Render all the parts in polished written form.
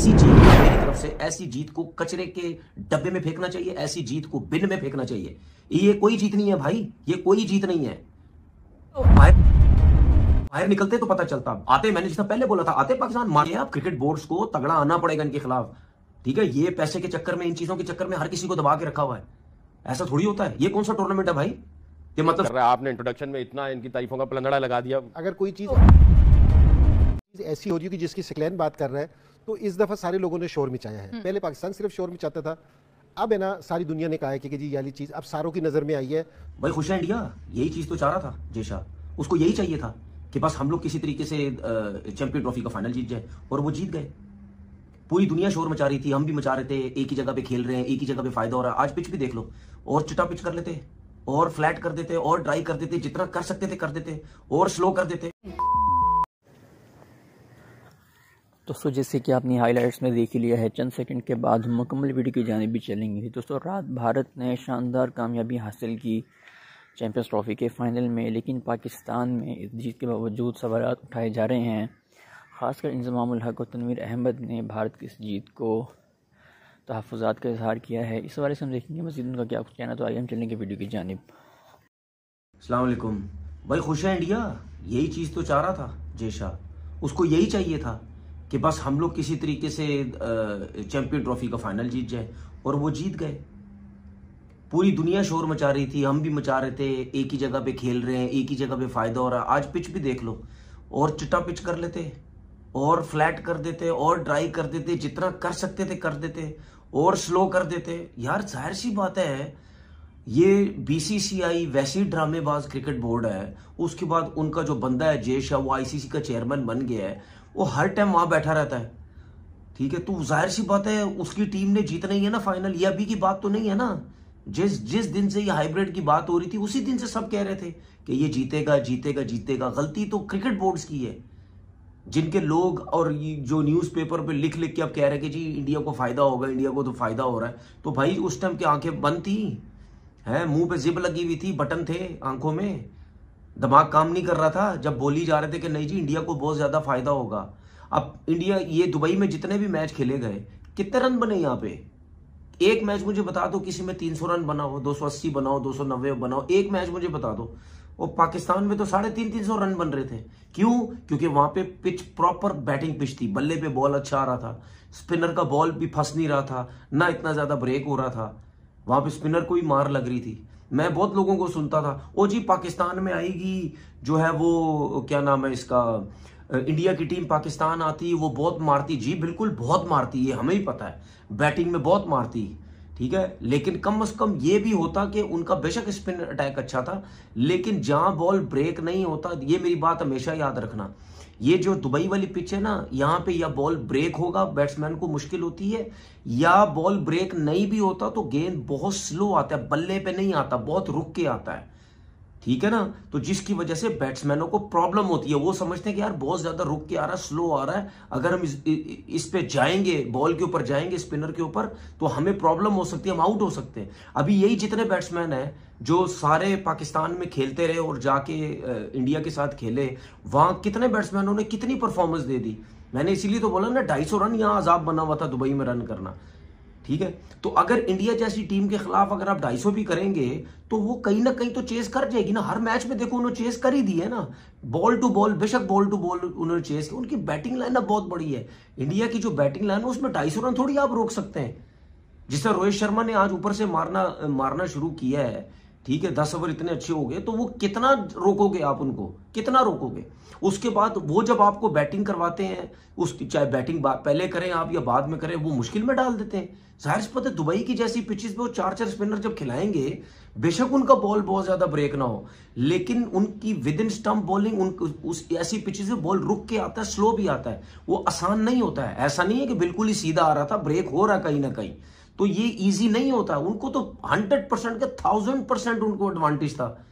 ऐसी जीत को मेरी तरफ से, ऐसी जीत को कचरे के डब्बे में फेंकना चाहिए, ऐसी जीत को बिन में फेंकना चाहिए। ये कोई जीत नहीं है भाई, ये कोई जीत नहीं है। बाहर निकलते तो पता चलता। आते, मैंने जितना पहले बोला था, आते पाकिस्तान मारे। आप क्रिकेट बोर्ड्स को तगड़ा आना पड़ेगा इनके खिलाफ, ठीक है। ये पैसे के चक्कर में, इन चीजों के चक्कर में हर किसी को दबा के रखा हुआ है। ऐसा थोड़ी होता है। ये कौन सा टूर्नामेंट है भाई? ये मतलब आपने इंट्रोडक्शन में इतना इनकी तारीफों का पलंगड़ा लगा दिया। अगर कोई चीज ऐसी हो रही है कि जिसकी सिकलैन बात कर रहा है, तो इस दफा सारे लोगों ने शोर मचाया है। पहले पाकिस्तान सिर्फ शोर मचाता था, अब है ना सारी दुनिया ने कहा है कि जी ये वाली चीज अब सारों की नजर में आई है। भाई खुश है इंडिया, यही चीज तो चाह रहा था जेशा। उसको यही चाहिए था कि बस हम लोग किसी तरीके से चैंपियन ट्रॉफी का फाइनल जीत जाए, और वो जीत गए। पूरी दुनिया शोर मचा रही थी, हम भी मचा रहे थे। एक ही जगह पे खेल रहे हैं, एक ही जगह पे फायदा हो रहा है। आज पिच भी देख लो, और चिटा पिच कर लेते, और फ्लैट कर देते, और ड्राई कर देते, जितना कर सकते थे कर देते, और स्लो कर देते। दोस्तों, जैसे कि आपने हाइलाइट्स में देख लिया है, चंद सेकंड के बाद मुकम्मल वीडियो की जानिब भी चलेंगे। दोस्तों, रात भारत ने शानदार कामयाबी हासिल की चैंपियंस ट्रॉफी के फाइनल में, लेकिन पाकिस्तान में इस जीत के बावजूद सवाल उठाए जा रहे हैं। ख़ासकर इंज़मामुल हक और तनवीर अहमद ने भारत की इस जीत को तहफ़्फ़ुज़ात का इजहार किया है। इस हवाले से हम देखेंगे मज़ीद उनका क्या कुछ कहना। तो आइए हम चलेंगे वीडियो की जानिब। अस्सलाम वालेकुम भाई, खुश है इंडिया, यही चीज़ तो चाह रहा था जेशा। उसको यही चाहिए था कि बस हम लोग किसी तरीके से चैंपियन ट्रॉफी का फाइनल जीत जाए, और वो जीत गए। पूरी दुनिया शोर मचा रही थी, हम भी मचा रहे थे। एक ही जगह पे खेल रहे हैं, एक ही जगह पे फायदा हो रहा है। आज पिच भी देख लो, और चिट्टा पिच कर लेते, और फ्लैट कर देते, और ड्राई कर देते, जितना कर सकते थे कर देते, और स्लो कर देते। यार जाहिर सी बात है, ये बीसीसीआई वैसी ड्रामेबाज क्रिकेट बोर्ड है। उसके बाद उनका जो बंदा है जेशा, वो आईसीसी का चेयरमैन बन गया है। वो हर टाइम वहां बैठा रहता है, ठीक है। तो जाहिर सी बात है, उसकी टीम ने जीतना ही है ना फाइनल। ये अभी की बात तो नहीं है ना। जिस दिन से ये हाइब्रिड की बात हो रही थी, उसी दिन से सब कह रहे थे कि ये जीतेगा जीतेगा जीतेगा। गलती तो क्रिकेट बोर्ड्स की है, जिनके लोग और जो न्यूज़पेपर पे लिख लिख के अब कह रहे हैं कि जी इंडिया को फायदा होगा, इंडिया को तो फायदा हो रहा है। तो भाई उस टाइम की आंखें बंद थी, है, मुंह पे जिप लगी हुई थी, बटन थे आंखों में, दिमाग काम नहीं कर रहा था जब बोली जा रहे थे कि नहीं जी इंडिया को बहुत ज्यादा फायदा होगा। अब इंडिया, ये दुबई में जितने भी मैच खेले गए, कितने रन बने यहाँ पे? एक मैच मुझे बता दो किसी में 300 रन बनाओ, 280 बनाओ, 290 बनाओ, एक मैच मुझे बता दो। और पाकिस्तान में तो 350 रन बन रहे थे। क्यों? क्योंकि वहां पे पिच प्रॉपर बैटिंग पिच थी, बल्ले पे बॉल अच्छा आ रहा था, स्पिनर का बॉल भी फंस नहीं रहा था, ना इतना ज्यादा ब्रेक हो रहा था। वहां पे स्पिनर को ही मार लग रही थी। मैं बहुत लोगों को सुनता था, ओ जी पाकिस्तान में आएगी जो है वो क्या नाम है इसका, इंडिया की टीम पाकिस्तान आती, वो बहुत मारती। जी बिल्कुल बहुत मारती है, हमें ही पता है, बैटिंग में बहुत मारती, ठीक है। लेकिन कम से कम ये भी होता कि उनका बेशक स्पिन अटैक अच्छा था, लेकिन जहां बॉल ब्रेक नहीं होता, ये मेरी बात हमेशा याद रखना। ये जो दुबई वाली पिच है ना, यहाँ पे या बॉल ब्रेक होगा, बैट्समैन को मुश्किल होती है, या बॉल ब्रेक नहीं भी होता तो गेंद बहुत स्लो आता है, बल्ले पे नहीं आता, बहुत रुक के आता है, ठीक है ना। तो जिसकी वजह से बैट्समैनों को प्रॉब्लम होती है। वो समझते हैं कि यार बहुत ज्यादा रुक के आ रहा है, स्लो आ रहा है, अगर हम इस पे जाएंगे, बॉल के ऊपर जाएंगे, स्पिनर के ऊपर, तो हमें प्रॉब्लम हो सकती है, हम आउट हो सकते हैं। अभी यही जितने बैट्समैन हैं जो सारे पाकिस्तान में खेलते रहे और जाके इंडिया के साथ खेले, वहां कितने बैट्समैनों ने कितनी परफॉर्मेंस दे दी। मैंने इसीलिए तो बोला ना, 250 रन यहाँ अजाब बना हुआ था दुबई में रन करना, ठीक है। तो अगर इंडिया जैसी टीम के खिलाफ अगर आप 250 भी करेंगे, तो वो कहीं ना कहीं तो चेस कर जाएगी ना। हर मैच में देखो उन्होंने चेस कर ही दी है ना, बॉल टू बॉल, बेशक बॉल टू बॉल उन्होंने चेस की। उनकी बैटिंग लाइन बहुत बड़ी है। इंडिया की जो बैटिंग लाइन है उसमें 250 रन थोड़ी आप रोक सकते हैं। जिस तरह रोहित शर्मा ने आज ऊपर से मारना शुरू किया है, ठीक है, 10 ओवर इतने अच्छे हो गए, तो वो कितना रोकोगे आप उनको, कितना रोकोगे? उसके बाद वो जब आपको बैटिंग करवाते हैं, उसकी चाहे बैटिंग पहले करें आप या बाद में करें, वो मुश्किल में डाल देते हैं। जाहिर सी बात है, दुबई की जैसी पिचेस पे वो 4 स्पिनर जब खिलाएंगे, बेशक उनका बॉल बहुत ज्यादा ब्रेक ना हो, लेकिन उनकी विद इन स्टंप बॉलिंग, उस ऐसी पिचेस पे बॉल रुक के आता है, स्लो भी आता है, वो आसान नहीं होता है। ऐसा नहीं है कि बिल्कुल ही सीधा आ रहा था, ब्रेक हो रहा है कहीं ना कहीं, तो ये इजी नहीं होता। उनको तो 100% के 1000% उनको एडवांटेज था,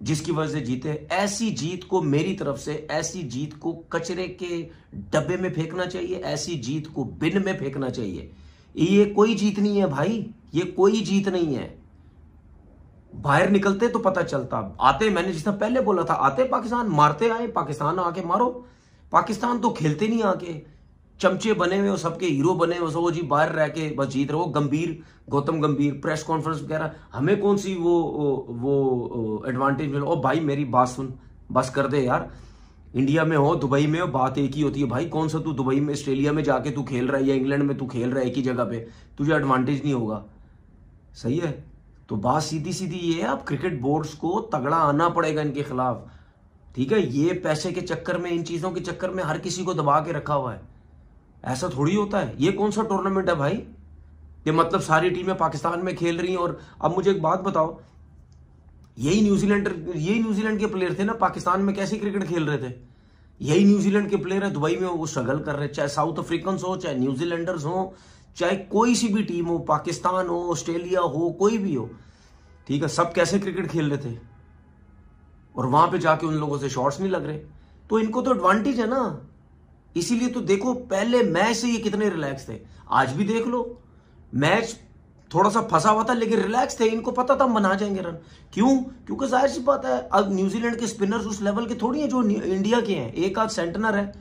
जिसकी वजह से जीते। ऐसी जीत को मेरी तरफ से, ऐसी जीत को कचरे के डब्बे में फेंकना चाहिए, ऐसी जीत को बिन में फेंकना चाहिए। ये कोई जीत नहीं है भाई, ये कोई जीत नहीं है। बाहर निकलते तो पता चलता। आते, मैंने जितना पहले बोला था, आते पाकिस्तान मारते आए, पाकिस्तान आके मारो। पाकिस्तान तो खेलते नहीं आके, चमचे बने हुए हो, सबके हीरो बने हुए, वो जी बाहर रह के बस जीत रहे हो। गंभीर, गौतम गंभीर प्रेस कॉन्फ्रेंस वगैरह, हमें कौन सी वो एडवांटेज मिले। ओ भाई मेरी बात सुन, बस कर दे यार। इंडिया में हो, दुबई में हो, बात एक ही होती है भाई। कौन सा तू दुबई में, ऑस्ट्रेलिया में जाके तू खेल रहा है या इंग्लैंड में तू खेल रहा है, एक ही जगह पे तुझे एडवांटेज नहीं होगा। सही है, तो बात सीधी सीधी ये है, अब क्रिकेट बोर्ड्स को तगड़ा आना पड़ेगा इनके खिलाफ। ठीक है, ये पैसे के चक्कर में, इन चीजों के चक्कर में हर किसी को दबा के रखा हुआ है। ऐसा थोड़ी होता है। ये कौन सा टूर्नामेंट है भाई, ये मतलब सारी टीमें पाकिस्तान में खेल रही हैं। और अब मुझे एक बात बताओ, यही न्यूजीलैंड के प्लेयर थे ना पाकिस्तान में, कैसे क्रिकेट खेल रहे थे। यही न्यूजीलैंड के प्लेयर है दुबई में, वो स्ट्रगल कर रहे हैं। चाहे साउथ अफ्रीकन हो, चाहे न्यूजीलैंडर्स हो, चाहे कोई सी भी टीम हो, पाकिस्तान हो, ऑस्ट्रेलिया हो, कोई भी हो, ठीक है, सब कैसे क्रिकेट खेल रहे थे। और वहां पे जाके उन लोगों से शॉट्स नहीं लग रहे, तो इनको तो एडवांटेज है ना। इसीलिए तो देखो, पहले मैच से ये कितने रिलैक्स थे। आज भी देख लो, मैच थोड़ा सा फंसा हुआ था लेकिन रिलैक्स थे। इनको पता था हम बना जाएंगे रन। क्यों? क्योंकि जाहिर सी बात है, अब न्यूजीलैंड के स्पिनर्स उस लेवल के थोड़ी हैं जो इंडिया के हैं। एक आध सेंटनर है,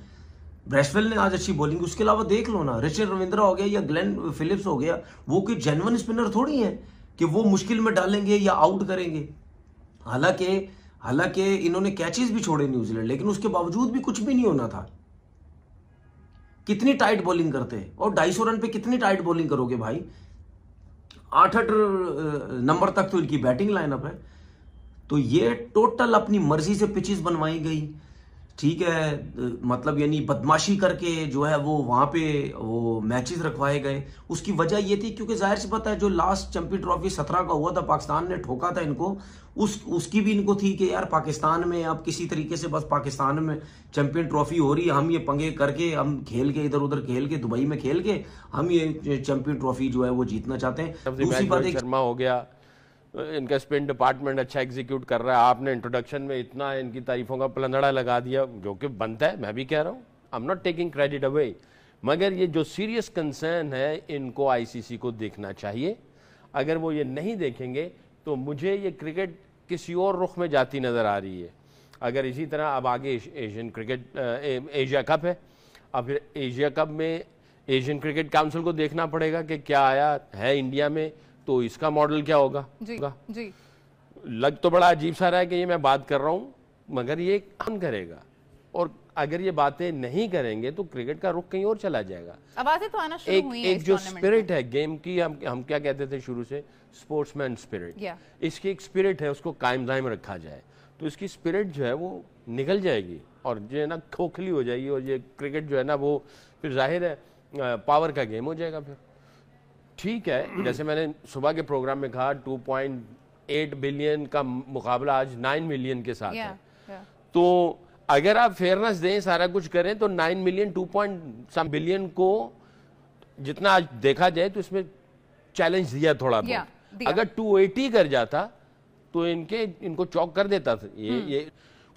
ब्रेसवेल ने आज अच्छी बॉलिंग, उसके अलावा देख लो ना, रिचर्ड रविंद्रा हो गया या ग्लेन फिलिप्स हो गया, वो कोई जेन्युइन स्पिनर थोड़ी है कि वो मुश्किल में डालेंगे या आउट करेंगे। हालांकि इन्होंने कैचेस भी छोड़े न्यूजीलैंड, लेकिन उसके बावजूद भी कुछ भी नहीं होना था। कितनी टाइट बॉलिंग करते हैं, और 250 रन पे कितनी टाइट बॉलिंग करोगे भाई। 8 नंबर तक तो इनकी बैटिंग लाइनअप है। तो ये टोटल अपनी मर्जी से पिचेस बनवाई गई, ठीक है, मतलब यानी बदमाशी करके जो है वो वहां पे वो मैचेस रखवाए गए। उसकी वजह ये थी क्योंकि जाहिर सी बात है, जो लास्ट चैंपियन ट्रॉफी 17 का हुआ था, पाकिस्तान ने ठोका था इनको, उसकी भी इनको थी कि यार पाकिस्तान में अब किसी तरीके से, बस पाकिस्तान में चैंपियन ट्रॉफी हो रही है, हम ये पंगे करके, हम खेल के इधर उधर खेल के, दुबई में खेल के हम ये चैंपियन ट्रॉफी जो है वो जीतना चाहते हैं। दूसरी बात, शर्मा हो गया, इनका स्पिन डिपार्टमेंट अच्छा एग्जीक्यूट कर रहा है। आपने इंट्रोडक्शन में इतना इनकी तारीफों का पलंदड़ा लगा दिया, जो कि बनता है। मैं भी कह रहा हूँ, I am not taking credit away, मगर ये जो सीरियस कंसर्न है, इनको आईसीसी को देखना चाहिए। अगर वो ये नहीं देखेंगे तो मुझे ये क्रिकेट किसी और रुख में जाती नज़र आ रही है। अगर इसी तरह अब आगे एशियन क्रिकेट एशिया कप है, अब फिर एशिया कप में एशियन क्रिकेट काउंसिल को देखना पड़ेगा कि क्या आया है इंडिया में, तो इसका मॉडल क्या होगा। जी। लग तो बड़ा अजीब सा रहा है कि ये मैं बात कर रहा हूँ, मगर ये काम करेगा। और अगर ये बातें नहीं करेंगे तो क्रिकेट का रुख कहीं और चला जाएगा। आवाजें तो आना शुरू हुई हैं एक जो स्पिरिट है गेम की, हम क्या कहते थे शुरू से, स्पोर्ट्समैन स्पिरिट, इसकी एक स्पिरिट है, उसको कायम दायम रखा जाए तो इसकी स्पिरिट जो है वो निकल जाएगी और जो है ना खोखली हो जाएगी। और ये क्रिकेट जो है ना वो फिर जाहिर है पावर का गेम हो जाएगा। फिर ठीक है, जैसे मैंने सुबह के प्रोग्राम में कहा, 2.8 बिलियन का मुकाबला आज 9 मिलियन के साथ है। तो अगर आप फेयरनेस दें, सारा कुछ करें, तो 9 मिलियन 2 बिलियन को जितना आज देखा जाए तो इसमें चैलेंज दिया थोड़ा बहुत। अगर 280 कर जाता तो इनको चौक कर देता था। ये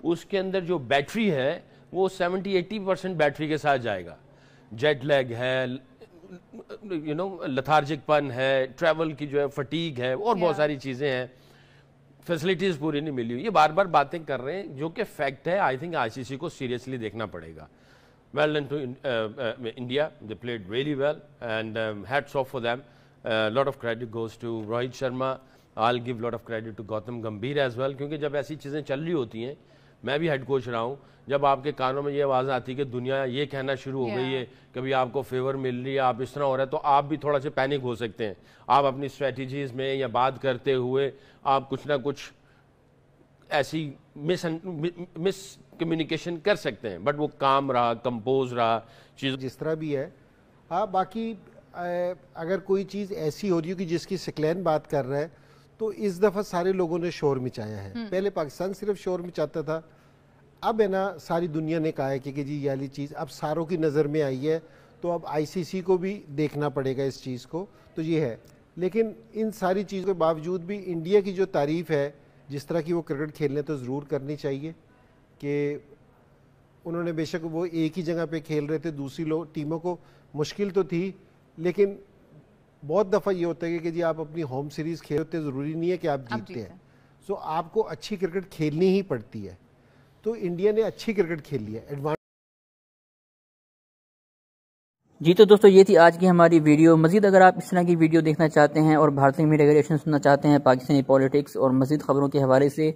उसके अंदर जो बैटरी है वो 70-80% बैटरी के साथ जाएगा। जेट लैग है, लथार्जिकपन है, ट्रैवल की जो है फटीग है, और बहुत सारी चीजें हैं, फैसिलिटीज पूरी नहीं मिली हुई। ये बार बार बातें कर रहे हैं जो कि फैक्ट है। आई थिंक आईसीसी को सीरियसली देखना पड़ेगा। Well done to India, they played really well and hats off for them. Lot of credit goes to Rohit Sharma, I will give lot of credit to Gautam Gambhir as well, क्योंकि जब ऐसी चीजें चल रही होती हैं, मैं भी हेड कोच रहा हूँ, जब आपके कानों में ये आवाज़ आती है कि दुनिया ये कहना शुरू हो गई है, कभी आपको फेवर मिल रही है, आप इस तरह हो रहा है, तो आप भी थोड़ा सा पैनिक हो सकते हैं। आप अपनी स्ट्रेटजीज में या बात करते हुए आप कुछ ना कुछ ऐसी मिस कम्युनिकेशन कर सकते हैं, बट वो काम रहा, कंपोज रहा, चीज़ जिस तरह भी है। हाँ, बाकी अगर कोई चीज़ ऐसी हो रही हो कि जिसकी सिकलैन बात कर रहा है, तो इस दफ़ा सारे लोगों ने शोर मचाया है। पहले पाकिस्तान सिर्फ शोर मचाता था, अब है ना सारी दुनिया ने कहा है कि जी ये वाली चीज़ अब सारों की नज़र में आई है, तो अब आईसीसी को भी देखना पड़ेगा इस चीज़ को। तो ये है, लेकिन इन सारी चीज़ों के बावजूद भी इंडिया की जो तारीफ़ है, जिस तरह की वो क्रिकेट खेलने, तो ज़रूर करनी चाहिए कि उन्होंने बेशक वो एक ही जगह पे खेल रहे थे, दूसरी टीमों को मुश्किल तो थी, लेकिन बहुत दफ़ा ये होता है कि जी आप अपनी होम सीरीज़ खेलते, ज़रूरी नहीं है कि आप जीतते हैं। सो आपको अच्छी क्रिकेट खेलनी ही पड़ती है। तो इंडिया ने अच्छी क्रिकेट खेल ली है। जी तो दोस्तों ये थी आज की हमारी वीडियो। मज़ीद अगर आप इस तरह की वीडियो देखना चाहते हैं और भारतीय मीडिया रिलेशन सुनना चाहते हैं, पाकिस्तानी पॉलिटिक्स और मज़ीद ख़बरों के हवाले से,